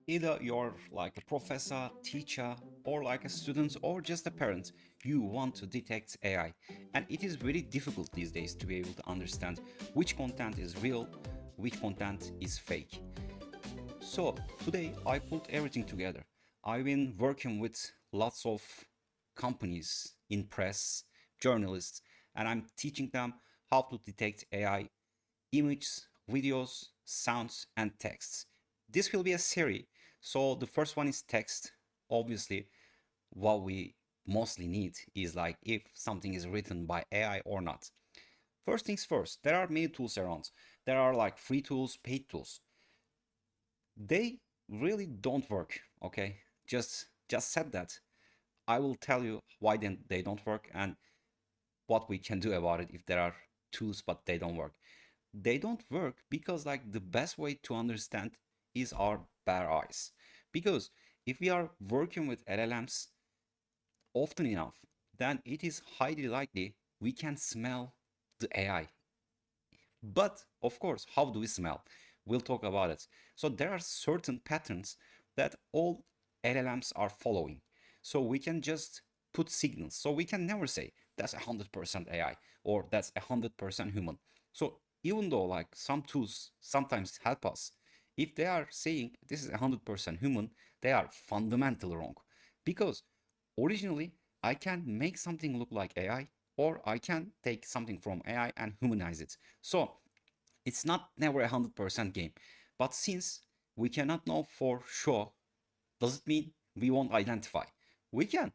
Either you're like a professor, teacher, or like a student, or just a parent, you want to detect AI. And it is very difficult these days to be able to understand which content is real, which content is fake. So today I put everything together. I've been working with lots of companies in press, journalists, and I'm teaching them how to detect AI images, videos, sounds, and texts. This will be a series. So the first one is text. Obviously, what we mostly need is like if something is written by AI or not. First things first, there are many tools around. There are like free tools, paid tools. They really don't work, okay? Just said that. I will tell you why then they don't work and what we can do about it if there are tools but they don't work. They don't work because like the best way to understand is our bare eyes. Because if we are working with LLMs often enough, then it is highly likely we can smell the AI. But of course, how do we smell? We'll talk about it. So there are certain patterns that all LLMs are following. So we can just put signals. So we can never say that's 100% AI or that's 100% human. So even though like some tools sometimes help us, if they are saying this is 100% human, they are fundamentally wrong. Because originally I can make something look like AI or I can take something from AI and humanize it. So it's not never 100% game. But since we cannot know for sure, does it mean we won't identify? We can.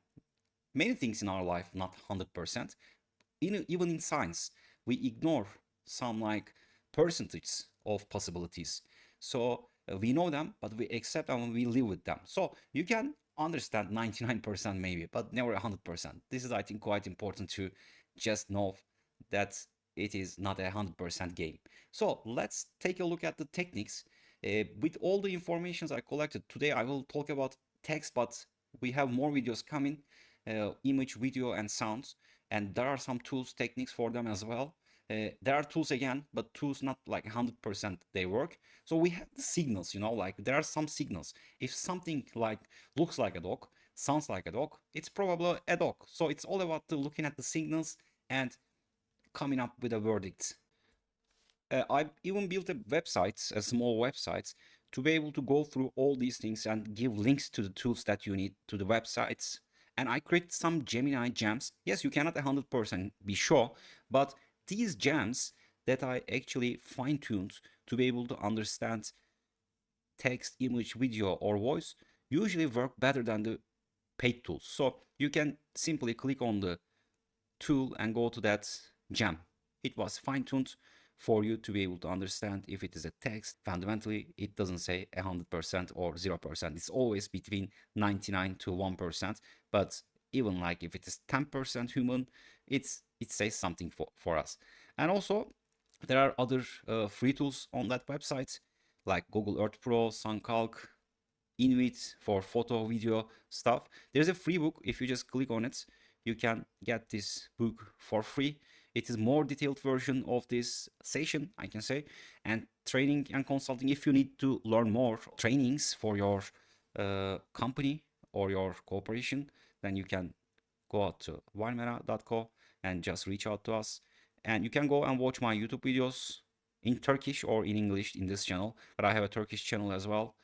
Many things in our life not 100%. Even in science, we ignore some like percentage of possibilities. So we know them, but we accept them and we live with them. So you can understand 99% maybe, but never 100%. This is, I think, quite important to just know that it is not a 100% game. So let's take a look at the techniques. With all the informations I collected today, I will talk about text, but we have more videos coming, image, video, and sounds. And there are some tools, techniques for them as well. There are tools again, but tools not like 100% they work. So we have the signals, like there are some signals. If something like looks like a dog, sounds like a dog, it's probably a dog. So it's all about looking at the signals and coming up with a verdict. I even built a website, a small website, to be able to go through all these things and give links to the tools that you need to the websites. And I created some Gemini gems. Yes, you cannot 100% be sure, but these gems that I actually fine-tuned to be able to understand text, image, video, or voice usually work better than the paid tools. So you can simply click on the tool and go to that gem. It was fine-tuned for you to be able to understand if it is a text. Fundamentally, it doesn't say 100% or 0%. It's always between 99 to 1%. But even like if it is 10% human, it says something for us. And also, there are other free tools on that website like Google Earth Pro, SunCalc, Inuit for photo, video stuff. There's a free book. If you just click on it, you can get this book for free. It is more detailed version of this session, I can say, and training and consulting. If you need to learn more trainings for your company or your corporation, then you can go out to valmera.co and just reach out to us. And you can go and watch my YouTube videos in Turkish or in English in this channel. But I have a Turkish channel as well.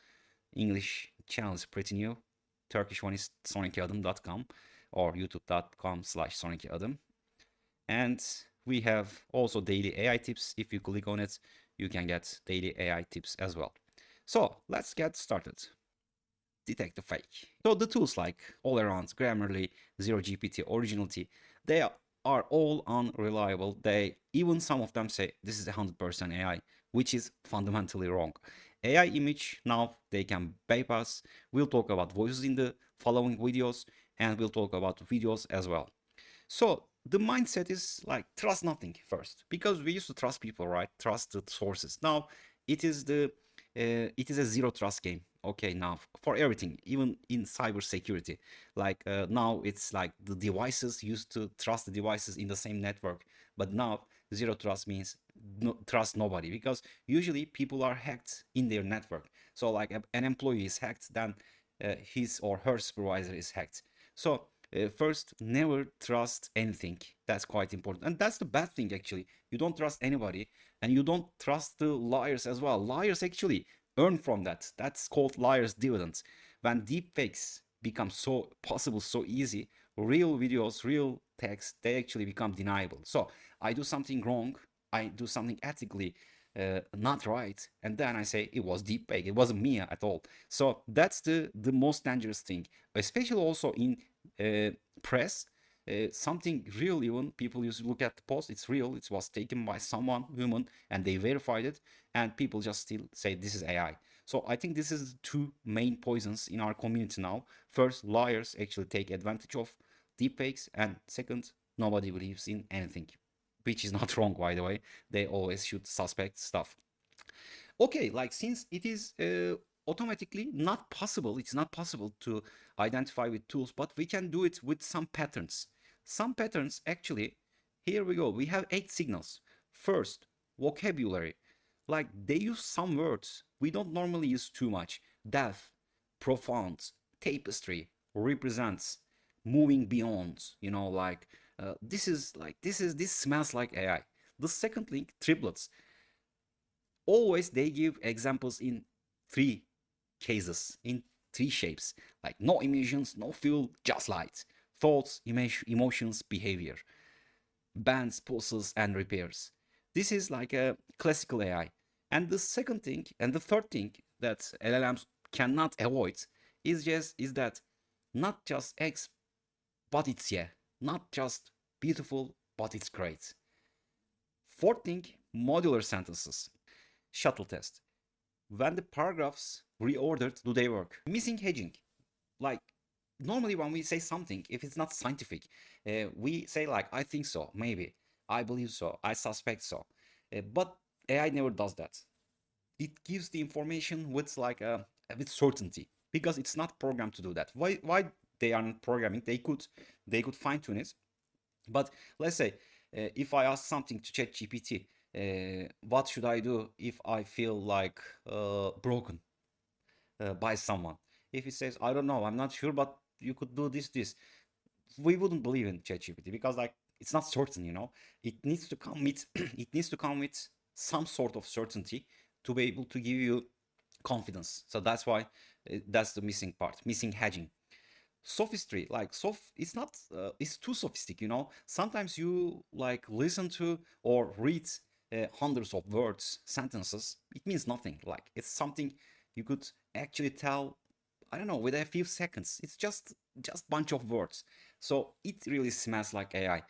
English channel is pretty new. Turkish one is sonrakyadım.com or youtube.com/sonrakyadım. And we have also daily AI tips. If you click on it, you can get daily AI tips as well. So let's get started. Detect the fake. So the tools like all around, Grammarly, ZeroGPT, Originality, they are all unreliable. They even some of them say this is 100% AI, which is fundamentally wrong. AI image now they can bypass. We'll talk about voices in the following videos, and we'll talk about videos as well. So the mindset is like trust nothing first, because we used to trust people, right? Trust the sources. Now it is a zero trust game. Okay, now for everything, even in cyber security, like now it's like the devices used to trust the devices in the same network, but now zero trust means no, trust nobody, because usually people are hacked in their network. So like an employee is hacked, then his or her supervisor is hacked. So first, never trust anything. That's quite important, and that's the bad thing actually. You don't trust anybody, and you don't trust the liars as well. Liars actually earn from that. That's called liars' dividends. When deepfakes become so possible, so easy, real videos, real text, they actually become deniable. So I do something wrong, I do something ethically not right, and then I say it was deepfake. It wasn't me at all. So that's the most dangerous thing, especially also in uh, press. Something real, even people used to look at the post, it's real, it was taken by someone human and they verified it, and people just still say this is AI. So I think this is the two main poisons in our community now. First, liars actually take advantage of deepfakes, and second, nobody believes in anything, which is not wrong, by the way. They always should suspect stuff. Okay, like since it is automatically not possible, it's not possible to identify with tools, but we can do it with some patterns. Some patterns actually, here we go. We have 8 signals. First, vocabulary. Like they use some words we don't normally use too much. Depth, profound, tapestry, represents, moving beyond. Like this smells like AI. The second link, triplets. Always they give examples in 3 cases, in 3 shapes, like no emotions, no feel, just light, thoughts, emotions, behavior, bands, pulses, and repairs. This is like a classical AI. And the second thing, and the third thing that LLMs cannot avoid is that not just X, but it's yeah, not just beautiful, but it's great. Fourth thing, modular sentences. Shuttle test. When the paragraphs reordered, do they work? Missing hedging. Like normally when we say something, if it's not scientific, we say like I think so, maybe, I believe so, I suspect so. But AI never does that. It gives the information with like with certainty, because it's not programmed to do that. Why they aren't programming? They could fine tune it. But let's say if I ask something to ChatGPT, what should I do if I feel like broken by someone? If it says, I don't know, I'm not sure, but you could do this, we wouldn't believe in ChatGPT, because like it's not certain. It needs to come with it needs to come with some sort of certainty to be able to give you confidence. So that's why that's the missing part, missing hedging. Sophistry, like it's not it's too sophistic. Sometimes you like listen to or read hundreds of words, sentences, it means nothing. Like it's something you could actually tell, I don't know, with a few seconds. It's just bunch of words. So it really smells like AI.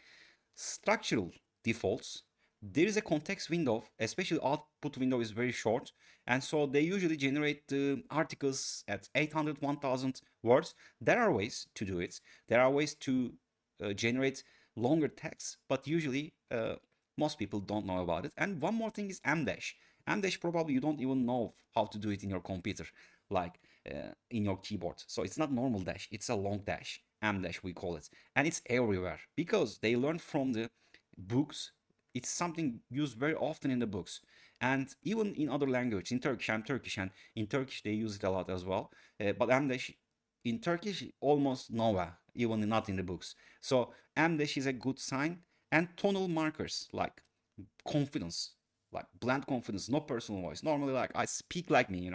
Structural defaults, there is a context window, especially output window is very short, and so they usually generate articles at 800, 1000 words. There are ways to do it. There are ways to generate longer text, but usually most people don't know about it. And one more thing is M-dash. M-dash, probably you don't even know how to do it in your computer, like in your keyboard. So it's not normal dash, it's a long dash. M-dash we call it. And it's everywhere because they learn from the books. It's something used very often in the books, and even in other languages. In Turkish, I'm Turkish, and in Turkish they use it a lot as well. But M-dash in Turkish almost nowhere, even not in the books. So M-dash is a good sign. And tonal markers like confidence, like bland confidence, no personal voice. Normally, like I speak like me.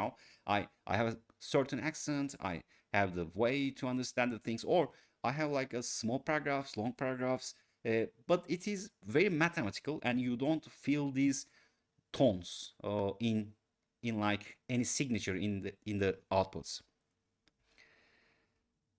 I have a certain accent. I have the way to understand the things, or I have like a small paragraphs, long paragraphs. But it is very mathematical, and you don't feel these tones in like any signature in the outputs.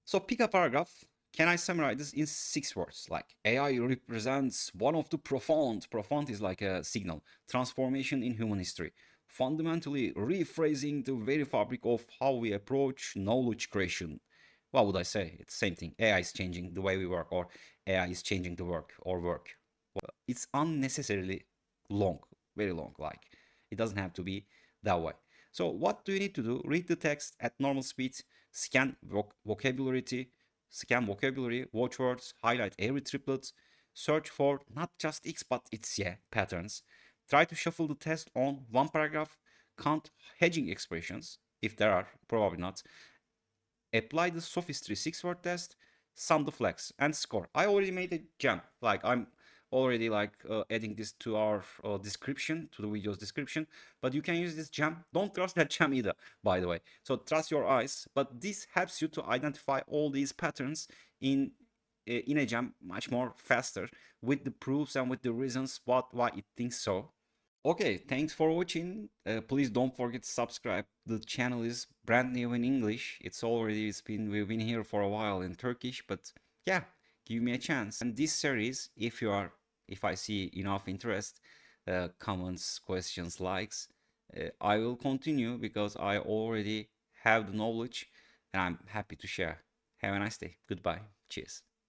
So pick a paragraph. Can I summarize this in 6 words? Like AI represents one of the profound, profound is like a signal, transformation in human history, fundamentally rephrasing the very fabric of how we approach knowledge creation. What would I say? It's the same thing. AI is changing the way we work, or AI is changing the work or work. It's unnecessarily long, very long. Like it doesn't have to be that way. So what do you need to do? Read the text at normal speed, scan vocabulary, watch words, highlight every triplet, search for not just X but its yeah patterns. Try to shuffle the text on one paragraph, count hedging expressions. if there are, probably not. Apply the Sophistry 6 word test, sum the flex, and score. I already made a gem. Like I'm already like adding this to our description, to the video's description. But you can use this gem. Don't trust that gem either, by the way. So trust your eyes. But this helps you to identify all these patterns in a gem much more faster with the proofs and with the reasons why it thinks so. Okay, thanks for watching. Please don't forget to subscribe. The channel is brand new in English. We've been here for a while in Turkish, but yeah, give me a chance. And this series, if I see enough interest, comments, questions, likes, I will continue because I already have the knowledge and I'm happy to share. Have a nice day. Goodbye. Cheers.